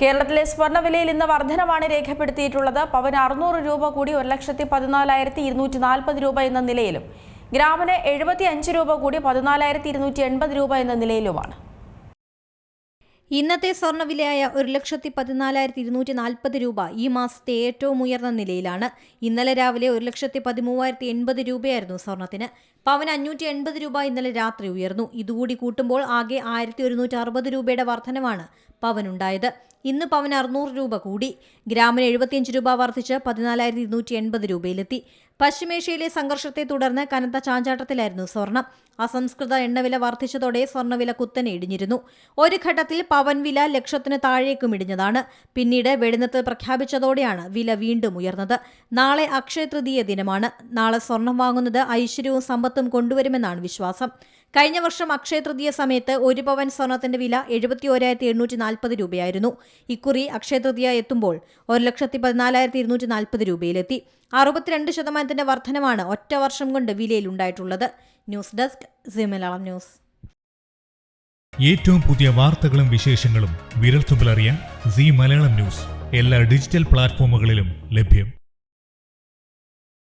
കേരളത്തിലെ സ്വർണ്ണവിലയിൽ ഇന്ന് വർധനമാണ് രേഖപ്പെടുത്തിയിട്ടുള്ളത്. പവന് 600 രൂപ കൂടി 1,14,240 രൂപ എന്ന നിലയിലും ഗ്രാമിന് 75 രൂപ കൂടി 14,280 രൂപ എന്ന നിലയിലുമാണ്. ഇന്നത്തെ സ്വർണ്ണവിലയായ 1,14,240 രൂപ ഈ മാസത്തെ ഏറ്റവും ഉയർന്ന നിലയിലാണ്. ഇന്നലെ രാവിലെ 1,13,080 രൂപയായിരുന്നു സ്വർണത്തിന്. പവന് 580 രൂപ ഇന്നലെ രാത്രി ഉയർന്നു. ഇതുകൂടി കൂട്ടുമ്പോൾ ആകെ 1,160 രൂപയുടെ വർധനവാണ് പവനുണ്ടായത്. ഇന്ന് പവന് 600 രൂപ കൂടി. ഗ്രാമിന് 75 രൂപ വർദ്ധിച്ച് 14,280 രൂപയിലെത്തി. പശ്ചിമേഷ്യയിലെ സംഘർഷത്തെ തുടർന്ന് കനത്ത ചാഞ്ചാട്ടത്തിലായിരുന്നു സ്വർണം. അസംസ്കൃത എണ്ണവില വർദ്ധിച്ചതോടെ സ്വർണ്ണവില കുത്തനെ ഇടിഞ്ഞിരുന്നു. ഒരു ഘട്ടത്തിൽ പവൻ വില ലക്ഷത്തിന് താഴേക്കും ഇടിഞ്ഞതാണ്. പിന്നീട് വെടിനിർത്തൽ പ്രഖ്യാപിച്ചതോടെയാണ് വില വീണ്ടും ഉയർന്നത്. നാളെ അക്ഷയ തൃതീയ ദിനമാണ്. നാളെ സ്വർണം വാങ്ങുന്നത് ഐശ്വര്യവും സമ്പത്തും കൊണ്ടുവരുമെന്നാണ് വിശ്വാസം. കഴിഞ്ഞ വർഷം അക്ഷയ തൃതീയ സമയത്ത് ഒരു പവൻ സ്വർണത്തിന്റെ വില 71,840 രൂപയായിരുന്നു. ഇക്കുറി അക്ഷയ തൃതീയ എത്തുമ്പോൾ 1,14,240 രൂപയിലെത്തി. 62% വർധനമാണ് ഒറ്റ വർഷം കൊണ്ട് വിലയിൽ ഉണ്ടായിട്ടുള്ളത്. News desk C Malayalam news. ഏറ്റവും പുതിയ വാർത്തകളും വിശേഷങ്ങളും വിരൽത്തുമ്പിലറിയാൻ സി മലയാളം ന്യൂസ് എല്ലാ ഡിജിറ്റൽ പ്ലാറ്റ്ഫോമുകളിലും ലഭ്യം.